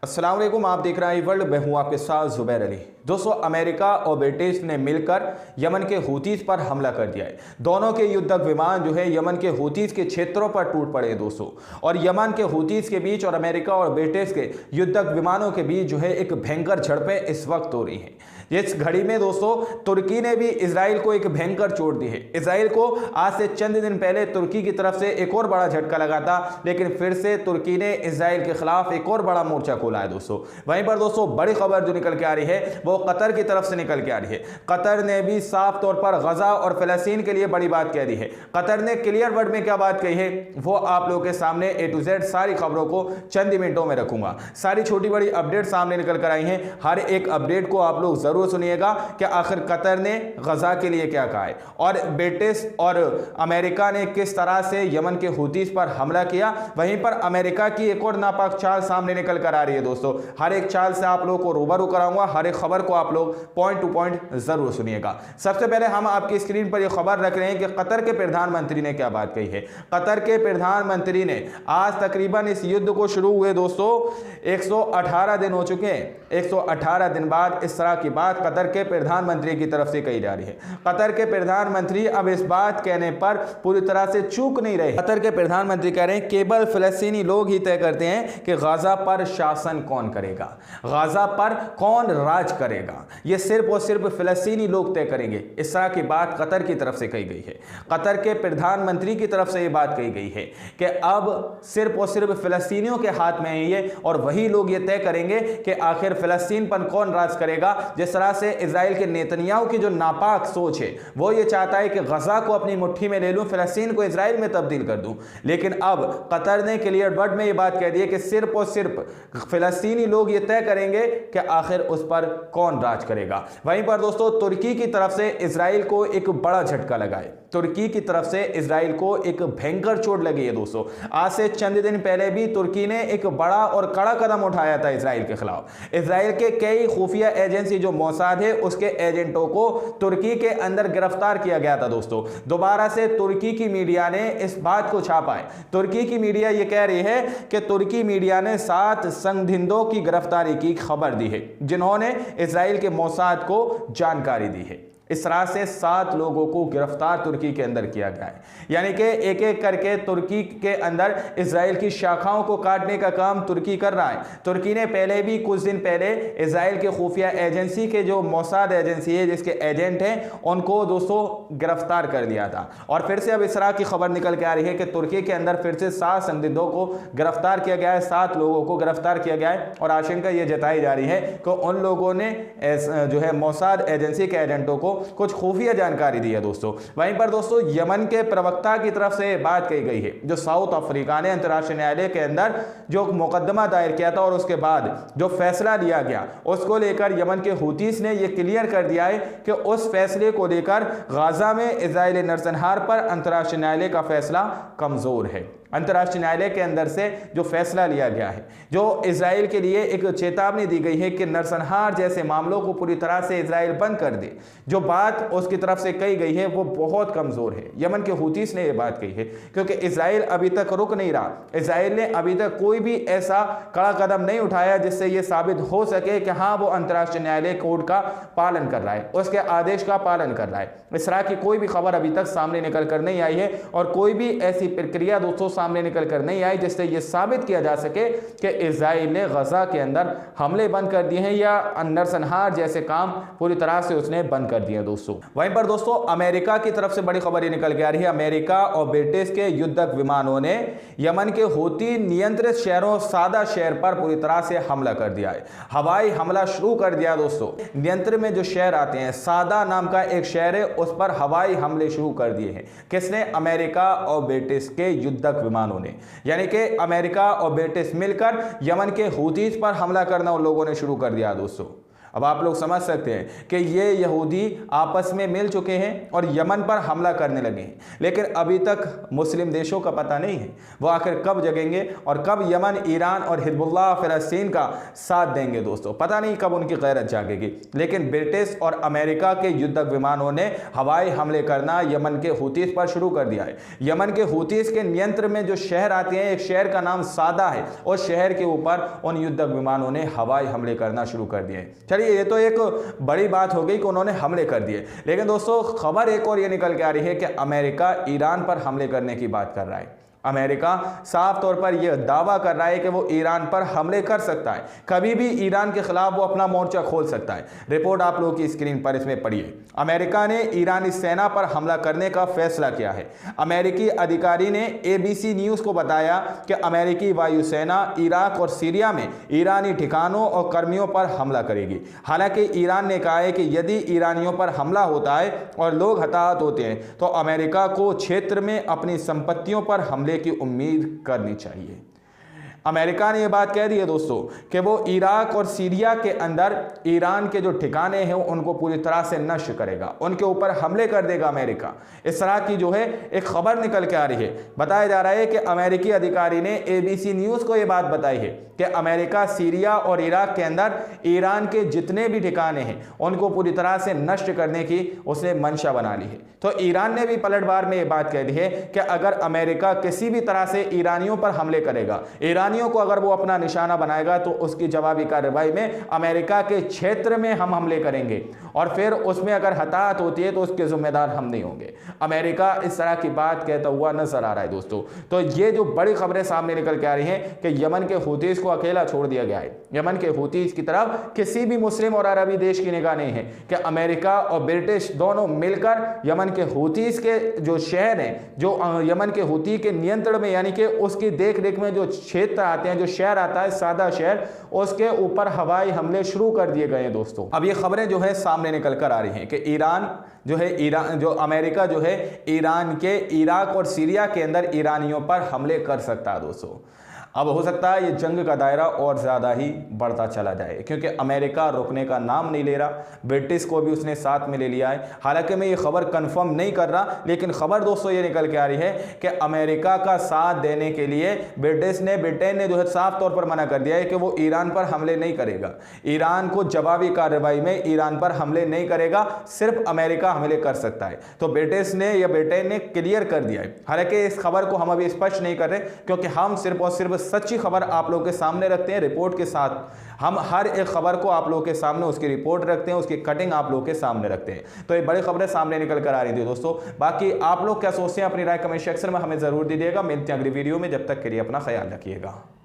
अस्सलाम वालेकुम, आप देख रहे हैं वर्ल्ड। मैं हूं आपके साथ जुबैर अली। दोस्तों, अमेरिका और ब्रिटेन ने मिलकर यमन के हूतीस पर हमला कर दिया है। दोनों के युद्धक विमान जो है यमन के हूतीस के क्षेत्रों पर टूट पड़े हैं दोस्तों। और यमन के हूतीस के बीच और अमेरिका और ब्रिटेन के युद्धक विमानों के बीच जो है एक भयंकर झड़पें इस वक्त हो रही हैं। इस घड़ी में दोस्तों तुर्की ने भी इजराइल को एक भयंकर चोट दी है। इजराइल को आज से चंद दिन पहले तुर्की की तरफ से एक और बड़ा झटका लगा था, लेकिन फिर से तुर्की ने इजराइल के खिलाफ एक और बड़ा मोर्चा खोला है दोस्तों। वहीं पर दोस्तों बड़ी खबर जो निकल के आ रही है वो कतर की तरफ से निकल के आ रही है। कतर ने भी साफ तौर पर गजा और फिलिस्तीन के लिए बड़ी बात कह दी है। कतर ने क्लियर वर्ड में क्या बात कही है वो आप लोगों के सामने A to Z सारी खबरों को चंद मिनटों में रखूंगा। सारी छोटी बड़ी अपडेट सामने निकल कर आई हैं। हर एक अपडेट को आप लोग जरूर सुनिएगा कि आखिर कतर ने गजा के लिए क्या कहा है और ब्रिटिश और अमेरिका ने किस तरह से यमन के हूतीस पर हमला किया। वहीं पर अमेरिका की एक और नापाक चाल सामने निकल कर आ रही है दोस्तों। हर एक चाल से आप लोगों को रूबरू कराऊंगा। हर एक खबर को आप लोग पॉइंट टू पॉइंट जरूर सुनिएगा। सबसे पहले हम आपकी स्क्रीन पर यह खबर रख रहे हैं कि कतर के प्रधानमंत्री ने क्या बात कही है। कतर के प्रधानमंत्री ने आज तकरीबन इस युद्ध को शुरू हुए दोस्तों 118 दिन हो चुके हैं। 118 दिन बाद इस तरह की बात कतर के प्रधानमंत्री की तरफ से कही जा रही है। कतर के प्रधानमंत्री अब इस बात कहने पर पूरी तरह से चूक नहीं रहे। कतर के प्रधानमंत्री कह रहे हैं केवल फिलिस्तीनी लोग ही तय करते हैं कि गाजा पर शासन कौन करेगा, गाजा पर कौन राज करेगा, यह सिर्फ और सिर्फ फिलिस्तीनी लोग तय करेंगे। इस तरह की बात कतर की तरफ से कही गई है। कतर के प्रधानमंत्री की तरफ से यह बात कही गई है कि अब सिर्फ और सिर्फ फिलिस्तीनियों के हाथ में है ये, और वही लोग ये तय करेंगे कि आखिर फिलिस्तीन पर कौन राज करेगा। जिस तरह से इजराइल के नेतन्याहू की जो नापाक सोच है वो ये चाहता है कि गजा को अपनी मुट्ठी में ले लूं, फिलिस्तीन को इजराइल में तब्दील कर दूं। लेकिन अब कतर ने क्लियर वर्ड में ये बात कह दी है कि सिर्फ और सिर्फ फिलिस्तीनी लोग ये तय करेंगे कि आखिर उस पर कौन राज करेगा। वहीं पर दोस्तों तुर्की की तरफ से इजराइल को एक बड़ा झटका लगा है। तुर्की की तरफ से इजराइल को एक भयंकर चोट लगी है दोस्तों। आज से चंद दिन पहले भी तुर्की ने एक बड़ा और कड़ा कदम उठाया था इजराइल के खिलाफ। इजराइल के कई खुफिया एजेंसी जो मोसाद है उसके एजेंटों को तुर्की के अंदर गिरफ्तार किया गया था दोस्तों। दोबारा से तुर्की की मीडिया ने इस बात को छापा है। तुर्की की मीडिया यह कह रही है कि तुर्की मीडिया ने 7 संदिग्धों की गिरफ्तारी की खबर दी है जिन्होंने इजराइल के मोसाद को जानकारी दी है। इस तरह से 7 लोगों को गिरफ्तार तुर्की के अंदर किया गया है। यानी कि एक एक करके तुर्की के अंदर इजराइल की शाखाओं को काटने का काम तुर्की कर रहा है। तुर्की ने पहले भी कुछ दिन पहले इजराइल के खुफिया एजेंसी के जो मोसाद एजेंसी है जिसके एजेंट हैं उनको दोस्तों गिरफ्तार कर लिया था। और फिर से अब इस तरह की खबर निकल के आ रही है कि तुर्की के अंदर फिर से 7 संदिग्धों को गिरफ्तार किया गया है। 7 लोगों को गिरफ्तार किया गया है और आशंका यह जताई जा रही है कि उन लोगों ने जो है मोसाद एजेंसी के एजेंटों को कुछ खुफिया जानकारी दी है दोस्तों। वहीं पर दोस्तों यमन के प्रवक्ता की तरफ से बात कही गई है। जो साउथ अफ्रीका ने अंतर्राष्ट्रीय न्यायालय के अंदर जो मुकदमा दायर किया था और उसके बाद जो फैसला लिया गया उसको लेकर यमन के हूतीस ने यह क्लियर कर दिया है कि उस फैसले को लेकर गाजा में इजराइली नरसंहार पर अंतर्राष्ट्रीय न्यायालय का फैसला कमजोर है। अंतर्राष्ट्रीय न्यायालय के अंदर से जो फैसला लिया गया है, जो इजराइल के लिए एक चेतावनी दी गई है कि नरसंहार जैसे मामलों को पूरी तरह से इजराइल बंद कर दे, जो बात उसकी तरफ से कही गई है वो बहुत कमजोर है। यमन के हूतीस ने यह बात कही है क्योंकि इजराइल अभी तक रुक नहीं रहा। इजराइल ने अभी तक कोई भी ऐसा कड़ा कदम नहीं उठाया जिससे यह साबित हो सके कि हाँ वो अंतर्राष्ट्रीय न्यायालय कोड का पालन कर रहा है, उसके आदेश का पालन कर रहा है। इस तरह की कोई भी खबर अभी तक सामने निकल कर नहीं आई है और कोई भी ऐसी प्रक्रिया दोस्तों सामने निकल कर नहीं आई जिससे यह साबित किया जा सके कि इजराइल ने गजा के अंदर हमले बंद कर दिए हैं या नरसंहार जैसे काम पूरी तरह से उसने बंद कर दिए दोस्तों। वहीं पर दोस्तों अमेरिका की तरफ से बड़ी खबर ये निकल के आ रही है। अमेरिका और ब्रिटेन के युद्धक विमानों ने यमन के हूती नियंत्रित शहरों सादा शहर पर पूरी तरह से हमला कर दिया है। हवाई हमला शुरू कर दिया दोस्तों। नियंत्रण में जो शहर आते हैं, सादा नाम का एक शहर है, उस पर हवाई हमले शुरू कर दिए हैं। किसने? अमेरिका और ब्रिटेन के युद्धक विमानों ने। यानी कि अमेरिका और ब्रिटेन मिलकर यमन के हूतीस पर हमला करना उन लोगों ने शुरू कर दिया दोस्तों। अब आप लोग समझ सकते हैं कि ये यहूदी आपस में मिल चुके हैं और यमन पर हमला करने लगे हैं, लेकिन अभी तक मुस्लिम देशों का पता नहीं है वो आखिर कब जगेंगे और कब यमन, ईरान और हिजबुल्लाह फिलिस्तीन का साथ देंगे। दोस्तों पता नहीं कब उनकी गैरत जागेगी, लेकिन ब्रिटिश और अमेरिका के युद्धक विमानों ने हवाई हमले करना यमन के हूतीस पर शुरू कर दिया है। यमन के हूतीस के नियंत्रण में जो शहर आते हैं, एक शहर का नाम सादा है, और शहर के ऊपर उन युद्धक विमानों ने हवाई हमले करना शुरू कर दिए। चलिए ये तो एक बड़ी बात हो गई कि उन्होंने हमले कर दिए, लेकिन दोस्तों खबर एक और ये निकल के आ रही है कि अमेरिका ईरान पर हमले करने की बात कर रहा है। अमेरिका साफ तौर पर यह दावा कर रहा है कि वो ईरान पर हमले कर सकता है, कभी भी ईरान के खिलाफ वो अपना मोर्चा खोल सकता है। रिपोर्ट आप लोगों की स्क्रीन पर इसमें पढ़िए। अमेरिका ने ईरानी सेना पर हमला करने का फैसला किया है। अमेरिकी अधिकारी ने ABC न्यूज़ को बताया कि अमेरिकी वायुसेना इराक और सीरिया में ईरानी ठिकानों और कर्मियों पर हमला करेगी। हालांकि ईरान ने कहा है कि यदि ईरानियों पर हमला होता है और लोग हताहत होते हैं तो अमेरिका को क्षेत्र में अपनी संपत्तियों पर हमले की उम्मीद करनी चाहिए। अमेरिका ने यह बात कह दी है दोस्तों कि वो इराक और सीरिया के अंदर ईरान के जो ठिकाने हैं उनको पूरी तरह से नष्ट करेगा, उनके ऊपर हमले कर देगा अमेरिका। इस तरह की जो है एक खबर निकल के आ रही है। बताया जा रहा है कि अमेरिकी अधिकारी ने ABC न्यूज़ को यह बात बताई है कि अमेरिका सीरिया और इराक के अंदर ईरान के जितने भी ठिकाने हैं उनको पूरी तरह से नष्ट करने की उसने मंशा बना ली है। तो ईरान ने भी पलटवार में यह बात कह दी है कि अगर अमेरिका किसी भी तरह से ईरानियों पर हमले करेगा, ईरानियों को अगर वो अपना निशाना बनाएगा, तो उसकी जवाबी कार्रवाई में अमेरिका के क्षेत्र में हम हमले करेंगे और फिर उसमें अगर हताहत होती है तो उसके जिम्मेदार हम नहीं होंगे। अमेरिका इस तरह की बात कहता हुआ नजर आ रहा है दोस्तों। तो ये जो बड़ी खबरें सामने निकल के आ रही हैं कि यमन के हूतीस को अकेला छोड़ दिया गया है। यमन के हूतीस की तरफ किसी भी मुस्लिम और अरबी देश की निगाह नहीं है कि अमेरिका और ब्रिटिश दोनों मिलकर यमन के हूतीस के जो शहर हैं, जो यमन के हूती के नियंत्रण में यानी कि उसकी देख रेख में जो क्षेत्र आते हैं, जो शहर आता है सादा शहर, उसके ऊपर हवाई हमले शुरू कर दिए गए हैं दोस्तों। अब ये खबरें जो है सामने निकल कर आ रही हैं कि अमेरिका जो है ईरान के इराक और सीरिया के अंदर ईरानियों पर हमले कर सकता है दोस्तों। अब हो सकता है ये जंग का दायरा और ज़्यादा ही बढ़ता चला जाए, क्योंकि अमेरिका रुकने का नाम नहीं ले रहा। ब्रिटिश को भी उसने साथ में ले लिया है। हालांकि मैं ये खबर कंफर्म नहीं कर रहा, लेकिन खबर दोस्तों ये निकल के आ रही है कि अमेरिका का साथ देने के लिए ब्रिटेन ने जो है साफ तौर पर मना कर दिया है कि वो ईरान पर हमले नहीं करेगा। ईरान को जवाबी कार्रवाई में ईरान पर हमले नहीं करेगा, सिर्फ अमेरिका हमले कर सकता है। तो ब्रिटेन ने क्लियर कर दिया है। हालांकि इस खबर को हम अभी स्पष्ट नहीं कर रहे, क्योंकि हम सिर्फ और सिर्फ सच्ची खबर आप लोगों के सामने रखते हैं रिपोर्ट के साथ। हम हर एक खबर को आप लोगों के सामने उसकी रिपोर्ट रखते हैं, उसकी कटिंग आप लोगों के सामने रखते हैं। तो ये बड़ी खबरें सामने निकल कर आ रही थी दोस्तों। बाकी आप लोग क्या सोचते हैं अपनी राय कमेंट सेक्शन में हमें जरूर दीजिएगा। मिलते हैं अगली वीडियो में, जब तक के लिए अपना ख्याल रखिएगा।